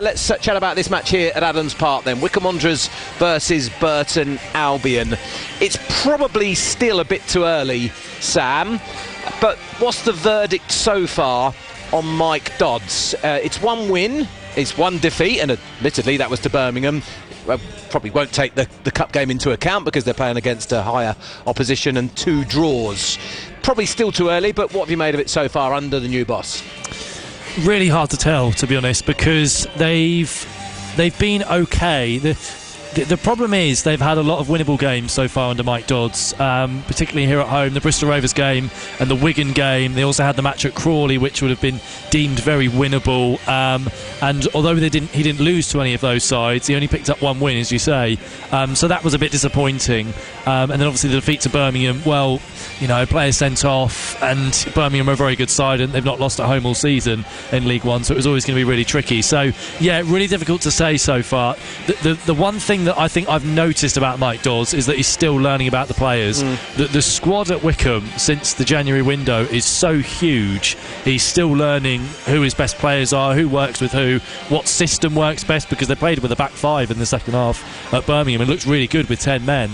Let's chat about this match here at Adams Park then. Wycombe Wanderers versus Burton Albion. It's probably still a bit too early, Sam, but what's the verdict so far on Mike Dodds? It's one win, it's one defeat, and admittedly that was to Birmingham. Well, probably won't take the cup game into account because they're playing against a higher opposition, and 2 draws. Probably still too early, but what have you made of it so far under the new boss? Really hard to tell, to be honest, because they've been okay. The problem is they've had a lot of winnable games so far under Mike Dodds, particularly here at home, the Bristol Rovers game and the Wigan game. They also had the match at Crawley, which would have been deemed very winnable. And although he didn't lose to any of those sides, he only picked up 1 win, as you say. So that was a bit disappointing. And then obviously the defeat to Birmingham, well, you know, players sent off, and Birmingham are a very good side, and they've not lost at home all season in League One, so it was always going to be really tricky. So, yeah, really difficult to say so far. The one thing that I think I've noticed about Mike Dawes is that he's still learning about the players. The squad at Wycombe since the January window is so huge. He's still learning who his best players are, who works with who, what system works best, because they played with a back 5 in the second half at Birmingham. It looks really good with 10 men.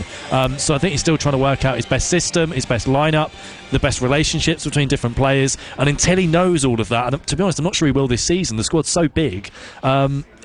So I think he's still trying to work out his best system, his best lineup, the best relationships between different players, and until he knows all of that, and to be honest, I'm not sure he will this season. The squad's so big.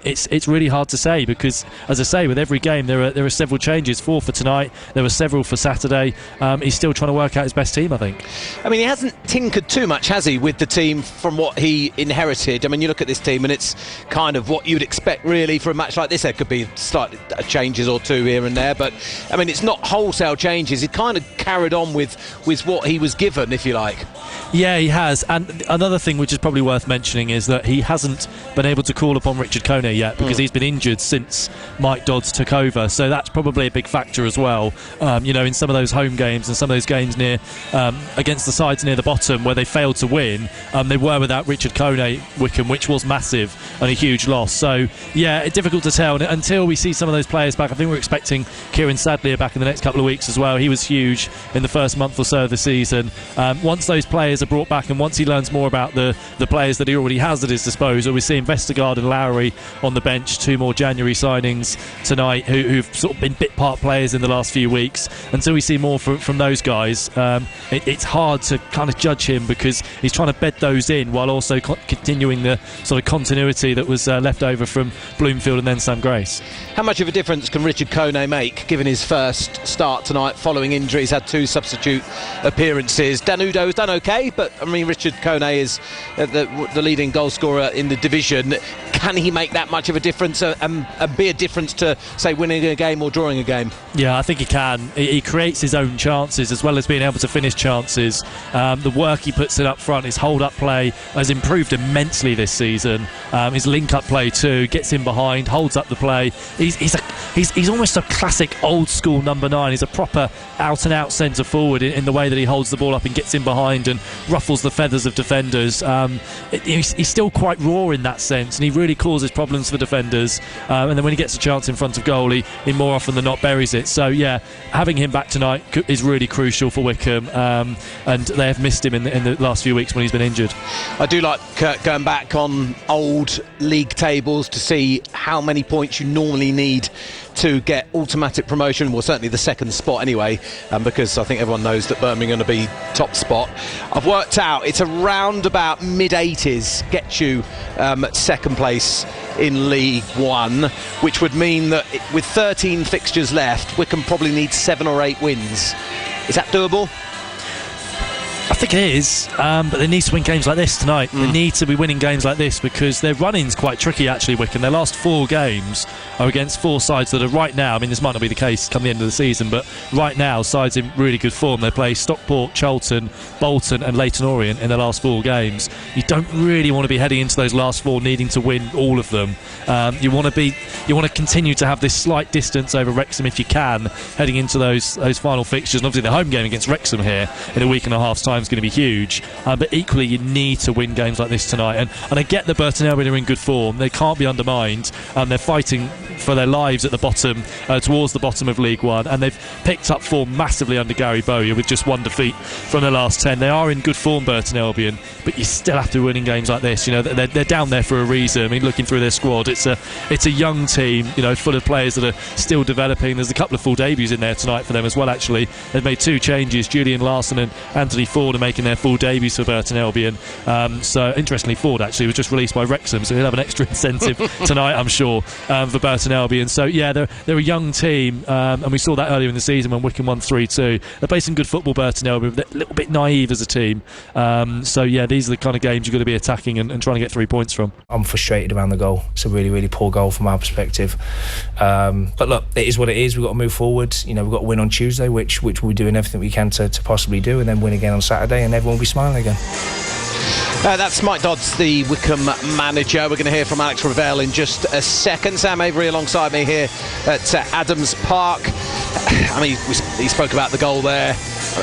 It's really hard to say, because, as I say, with every game there are several changes. 4 for tonight, there were several for Saturday. He's still trying to work out his best team, I think. I mean, he hasn't tinkered too much, has he, with the team from what he inherited? I mean, you look at this team and it's kind of what you'd expect, really, for a match like this. There could be slight changes or 2 here and there, but, I mean, it's not wholesale changes. He kind of carried on with what he was given, if you like. Yeah, he has. And another thing which is probably worth mentioning is that he hasn't been able to call upon Richard Kone yet, because he's been injured since Mike Dodds took over, so that's probably a big factor as well. You know, in some of those home games and some of those games near against the sides near the bottom where they failed to win, they were without Richard Kone, Wycombe, which was massive and a huge loss. So yeah, it's difficult to tell, and until we see some of those players back. I think we're expecting Kieran Sadlier back in the next couple of weeks as well. He was huge in the first month or so of the season. Once those players are brought back, and once he learns more about the players that he already has at his disposal, we see Vestergaard and Lowry on the bench, 2 more January signings tonight who've sort of been bit part players in the last few weeks. Until we see more from those guys, it's hard to kind of judge him, because he's trying to bed those in while also continuing the sort of continuity that was left over from Bloomfield and then Sam Grace. How much of a difference can Richard Kone make, given his first start tonight following injuries? Had 2 substitute appearances. Danudo's done okay, but I mean, Richard Kone is the leading goal scorer in the division. Can he make that much of a difference and be a difference to, say, winning a game or drawing a game? Yeah, I think he can. He creates his own chances as well as being able to finish chances. The work he puts in up front, his hold-up play has improved immensely this season. His link-up play too, gets in behind, holds up the play. He's almost a classic old-school number 9. He's a proper out-and-out centre-forward in the way that he holds the ball up and gets in behind and ruffles the feathers of defenders. He's still quite raw in that sense, and he really causes problems for defenders. And then when he gets a chance in front of goal, he more often than not buries it. So yeah, having him back tonight is really crucial for Wycombe, and they have missed him in the last few weeks when he's been injured. I do like going back on old league tables to see how many points you normally need to get automatic promotion, well, certainly the second spot anyway, because I think everyone knows that Birmingham are going to be top spot. I've worked out it's around about mid-80s gets you second place in League One, which would mean that with 13 fixtures left, Wycombe probably needs 7 or 8 wins. Is that doable? I think it is, but they need to win games like this tonight. They need to be winning games like this, because their run-in's quite tricky, actually, Wycombe. Their last 4 games are against 4 sides that are right now, I mean, this might not be the case come the end of the season, but right now, sides in really good form. They play Stockport, Charlton, Bolton and Leyton Orient in their last 4 games. You don't really want to be heading into those last 4 needing to win all of them. You want to continue to have this slight distance over Wrexham if you can, heading into those final fixtures. And obviously the home game against Wrexham here in a week and a half's time is going to be huge, but equally you need to win games like this tonight, and I get that Burton Albion are in good form. They can't be undermined. They're fighting for their lives at the bottom, towards the bottom of League One, and they've picked up form massively under Gary Bowyer with just one defeat from the last 10. They are in good form, Burton Albion, but you still have to be winning games like this. You know, they're down there for a reason. I mean, looking through their squad, it's a young team, you know, full of players that are still developing. There's a couple of full debuts in there tonight for them as well, actually. They've made 2 changes. Julian Larson and Anthony Ford are making their full debuts for Burton Albion. So, interestingly, Ford actually was just released by Wrexham, so he'll have an extra incentive tonight, I'm sure, for Burton Albion. So, yeah, they're a young team, and we saw that earlier in the season when Wycombe won 3-2. They're playing some good football, Burton Albion. They're a little bit naive as a team. So, yeah, these are the kind of games you've got to be attacking and trying to get 3 points from. I'm frustrated around the goal. It's a really, really poor goal from our perspective. But look, it is what it is. We've got to move forward. You know, we've got to win on Tuesday, which we'll be doing everything we can to possibly do, and then win again on Saturday, and everyone will be smiling again. That's Mike Dodds, the Wycombe manager. We're going to hear from Alex Ravel in just a second. Sam Avery alongside me here at Adams Park. I mean, he spoke about the goal there.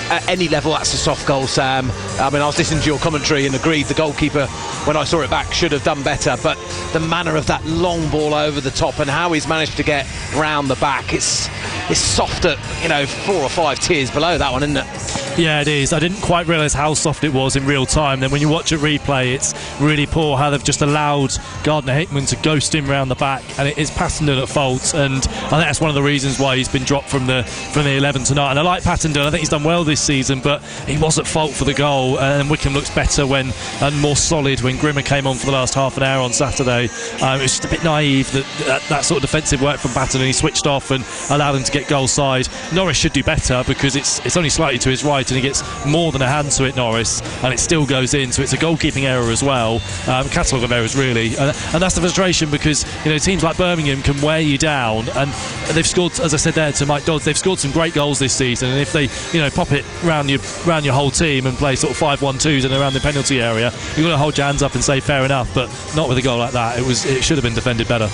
At any level, that's a soft goal, Sam. I mean, I was listening to your commentary and agreed the goalkeeper, when I saw it back, should have done better. But the manner of that long ball over the top and how he's managed to get round the back, it's soft at, 4 or 5 tiers below that one, isn't it? Yeah, it is. I didn't quite realise how soft it was in real time. Then when you watch it replay, it's really poor how they've just allowed Gardner-Hickman to ghost him round the back, and it is Pattendon at fault. And I think that's one of the reasons why he's been dropped from the 11 tonight. And I like Pattendon. I think he's done well this season, but he was at fault for the goal. And Wycombe looks better and more solid when Grimmer came on for the last half an hour on Saturday. It was just a bit naive that sort of defensive work from Pattendon. He switched off and allowed him to get goal side. Norris should do better because it's only slightly to his right, and he gets more than a hand to it, Norris, and it still goes in, so it's a goalkeeping error as well. Catalogue of errors, really, and that's the frustration, because teams like Birmingham can wear you down, and they've scored, as I said there to Mike Dodds, they've scored some great goals this season, and if they pop it round your whole team and play sort of 5-1-2s and around the penalty area, you've got to hold your hands up and say fair enough, but not with a goal like that. It should have been defended better.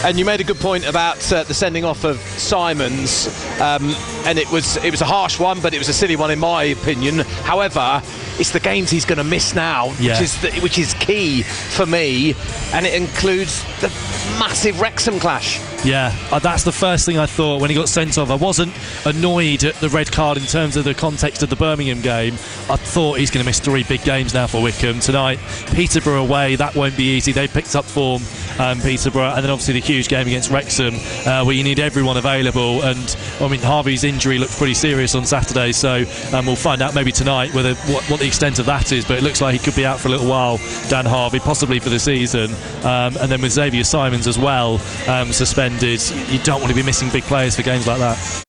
And you made a good point about the sending off of Simons, and it was a harsh one, but it was a silly one in my opinion. However, it's the games he's going to miss now, which is key for me, and it includes the massive Wrexham clash. Yeah, that's the first thing I thought when he got sent off. I wasn't annoyed at the red card in terms of the context of the Birmingham game. I thought he's going to miss 3 big games now for Wycombe. Tonight, Peterborough away, that won't be easy. They've picked up form, Peterborough, and then obviously the huge game against Wrexham, where you need everyone available. And I mean, Harvey's injury looked pretty serious on Saturday, so we'll find out maybe tonight what the extent of that is. But it looks like he could be out for a little while, Dan Harvey, possibly for the season. And then with Xavier Simons as well suspended, you don't want to be missing big players for games like that.